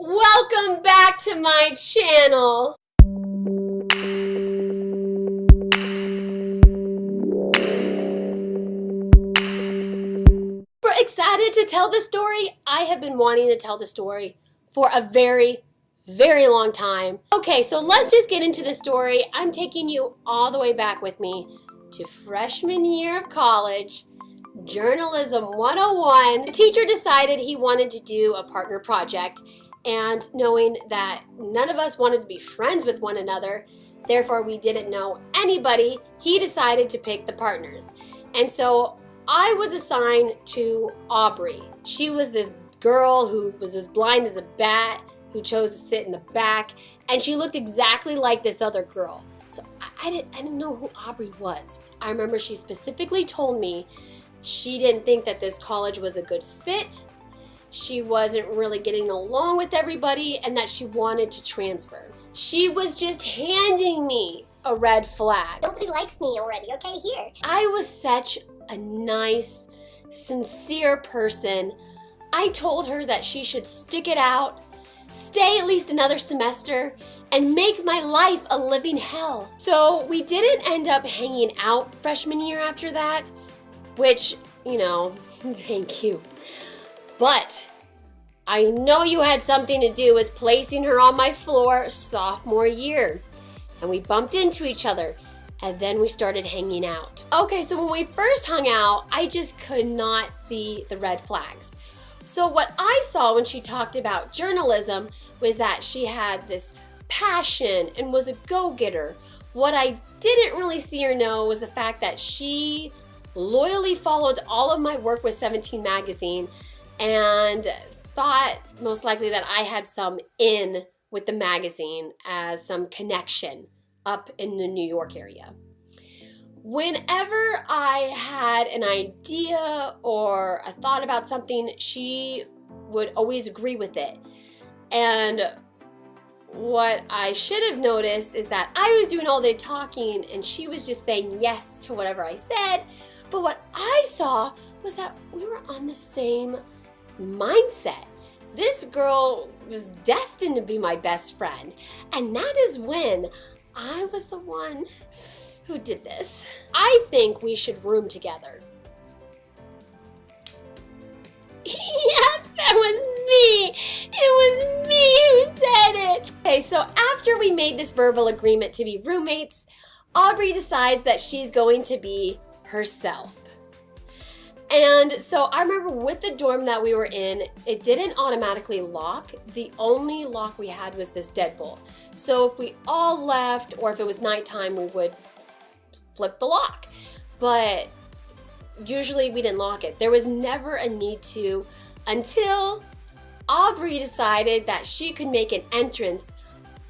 Welcome back to my channel. We're excited to tell this story. I have been wanting to tell the story for a very long time. Okay, so let's just get into the story. I'm taking you all the way back with me to freshman year of college, Journalism 101. The teacher decided he wanted to do a partner project, and knowing that none of us wanted to be friends with one another, therefore we didn't know anybody, he decided to pick the partners. And so I was assigned to Aubrey. She was this girl who was as blind as a bat, who chose to sit in the back, and she looked exactly like this other girl. So I didn't know who Aubrey was. I remember she specifically told me she didn't think that this college was a good fit, she wasn't really getting along with everybody, and that she wanted to transfer. She was just handing me a red flag. Nobody likes me already, okay, here. I was such a nice, sincere person. I told her that she should stick it out, stay at least another semester, and make my life a living hell. So we didn't end up hanging out freshman year after that, which, you know, thank you. But I know you had something to do with placing her on my floor sophomore year. And we bumped into each other, and then we started hanging out. Okay, so when we first hung out, I just could not see the red flags. So what I saw when she talked about journalism was that she had this passion and was a go-getter. What I didn't really see or know was the fact that she loyally followed all of my work with 17 magazine and thought most likely that I had some in with the magazine as some connection up in the New York area. Whenever I had an idea or a thought about something, she would always agree with it. And what I should have noticed is that I was doing all the talking and she was just saying yes to whatever I said. But what I saw was that we were on the same mindset. This girl was destined to be my best friend. And that is when I was the one who did this. I think we should room together. Yes, that was me. It was me who said it. Okay, so after we made this verbal agreement to be roommates, Aubrey decides that she's going to be herself. And so I remember with the dorm that we were in, it didn't automatically lock. The only lock we had was this deadbolt. So if we all left or if it was nighttime, we would flip the lock. But usually we didn't lock it. There was never a need to until Aubrey decided that she could make an entrance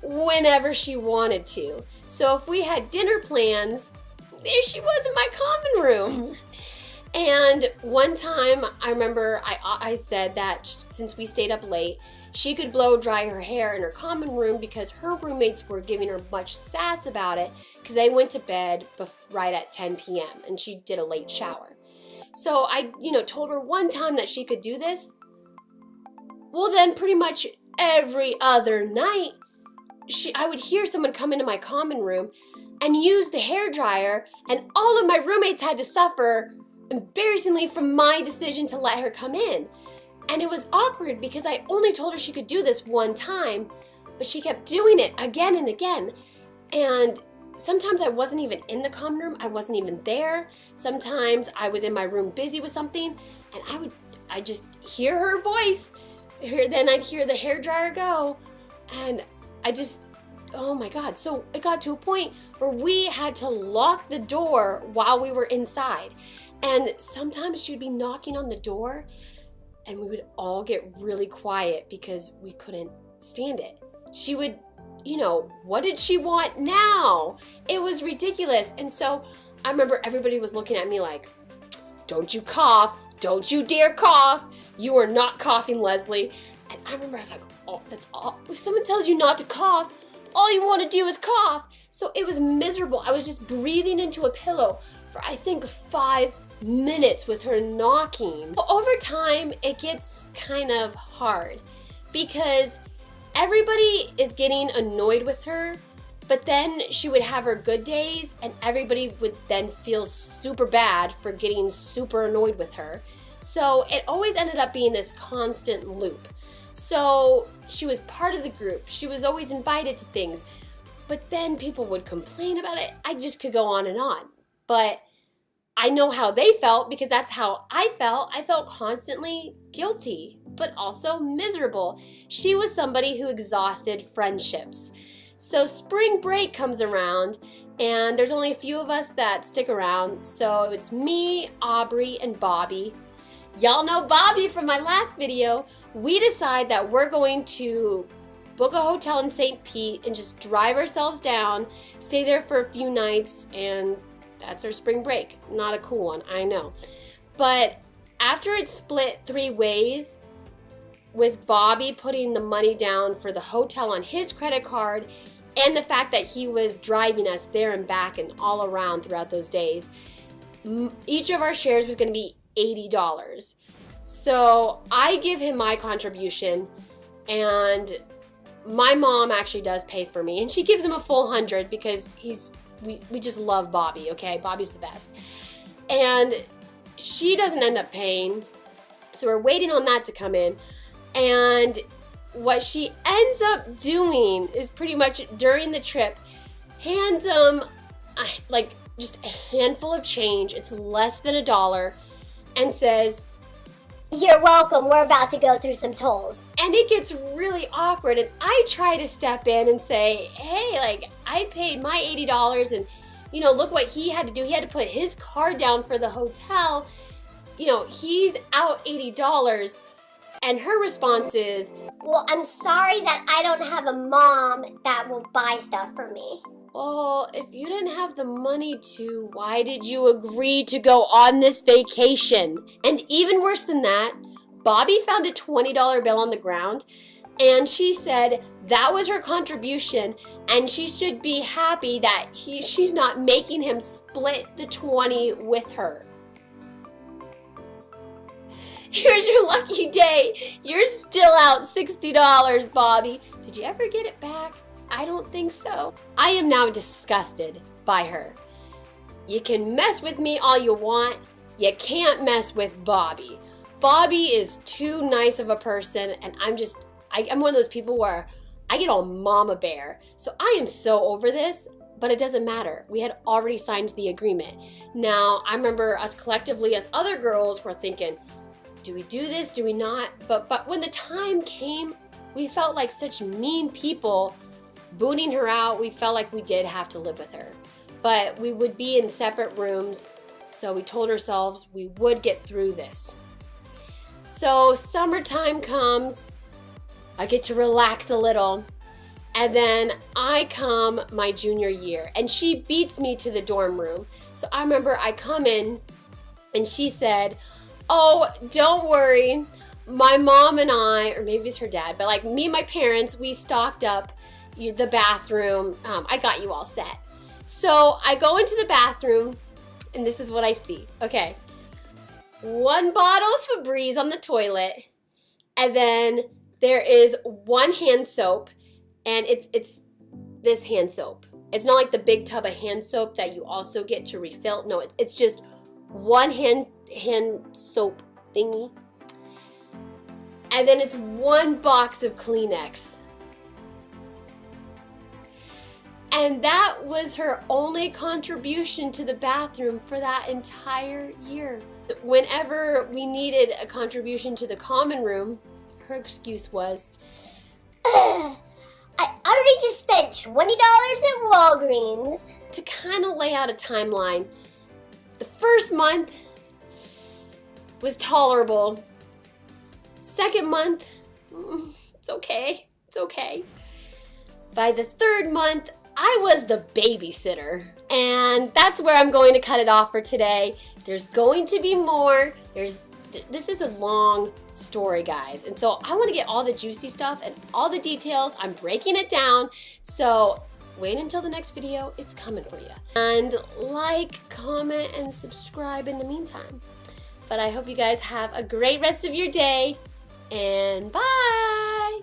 whenever she wanted to. So if we had dinner plans, there she was in my common room. And one time I remember I said that since we stayed up late, she could blow dry her hair in her common room because her roommates were giving her much sass about it because they went to bed right at 10 p.m. and she did a late shower. So I, told her one time that she could do this. Well, then pretty much every other night, I would hear someone come into my common room and use the hairdryer, and all of my roommates had to suffer embarrassingly from my decision to let her come in. And it was awkward because I only told her she could do this one time, but she kept doing it again and again. And sometimes I wasn't even in the common room, I wasn't even there. Sometimes I was in my room busy with something, and I'd just hear her voice. Then I'd hear the hairdryer go, and oh my God. So it got to a point where we had to lock the door while we were inside. And sometimes she would be knocking on the door and we would all get really quiet because we couldn't stand it. She would, what did she want now? It was ridiculous. And so I remember everybody was looking at me like, don't you cough. Don't you dare cough. You are not coughing, Lesley. And I remember I was like, oh, that's all. If someone tells you not to cough, all you want to do is cough. So it was miserable. I was just breathing into a pillow for I think 5 minutes with her knocking. Over time, it gets kind of hard because everybody is getting annoyed with her, but then she would have her good days and everybody would then feel super bad for getting super annoyed with her. So it always ended up being this constant loop. So she was part of the group. She was always invited to things, but then people would complain about it. I just could go on and on. But I know how they felt because that's how I felt. I felt constantly guilty, but also miserable. She was somebody who exhausted friendships. So spring break comes around and there's only a few of us that stick around. So it's me, Aubrey, and Bobby. Y'all know Bobby from my last video. We decide that we're going to book a hotel in St. Pete and just drive ourselves down, stay there for a few nights, and that's our spring break. Not a cool one, I know. But after it's split 3 ways, with Bobby putting the money down for the hotel on his credit card and the fact that he was driving us there and back and all around throughout those days, each of our shares was going to be $80. So I give him my contribution, and my mom actually does pay for me, and she gives him a full 100 because we just love Bobby, okay? Bobby's the best. And she doesn't end up paying, so we're waiting on that to come in. And what she ends up doing is pretty much during the trip, hands him like just a handful of change. It's less than $1, and says, "You're welcome, we're about to go through some tolls." And it gets really awkward, and I try to step in and say, hey, like, I paid my $80, and, you know, look what he had to do. He had to put his card down for the hotel. You know, he's out $80. And her response is, "Well, I'm sorry that I don't have a mom that will buy stuff for me." well, if you didn't have the money to, why did you agree to go on this vacation? And even worse than that, Bobby found a $20 bill on the ground, and she said that was her contribution, and she should be happy that she's not making him split the 20 with her. Here's your lucky day. You're still out $60, Bobby. Did you ever get it back? I don't think so. I am now disgusted by her. You can mess with me all you want. You can't mess with Bobby. Bobby is too nice of a person, and I'm one of those people where I get all mama bear. So I am so over this, but it doesn't matter. We had already signed the agreement. Now, I remember us collectively as other girls were thinking, do we do this? Do we not? But when the time came, we felt like such mean people booting her out. We felt like we did have to live with her. But we would be in separate rooms, so we told ourselves we would get through this. So summertime comes, I get to relax a little, and then I come my junior year, and she beats me to the dorm room. So I remember I come in, and she said, "Oh, don't worry, my mom and I," or maybe it's her dad, but like me and my parents, we stocked up the bathroom. I got you all set. So I go into the bathroom, and this is what I see. Okay, 1 bottle of Febreze on the toilet, and then there is 1 hand soap, and it's this hand soap. It's not like the big tub of hand soap that you also get to refill. No, it's just 1 hand soap thingy, and then it's 1 box of Kleenex. And that was her only contribution to the bathroom for that entire year. Whenever we needed a contribution to the common room, her excuse was, "I already just spent $20 at Walgreens." To kind of lay out a timeline, the first month was tolerable. Second month, it's okay. By the 3rd month, I was the babysitter. And that's where I'm going to cut it off for today. There's going to be more. This is a long story, guys. And so I want to get all the juicy stuff and all the details. I'm breaking it down. So wait until the next video. It's coming for you. And like, comment, and subscribe in the meantime. But I hope you guys have a great rest of your day. And bye!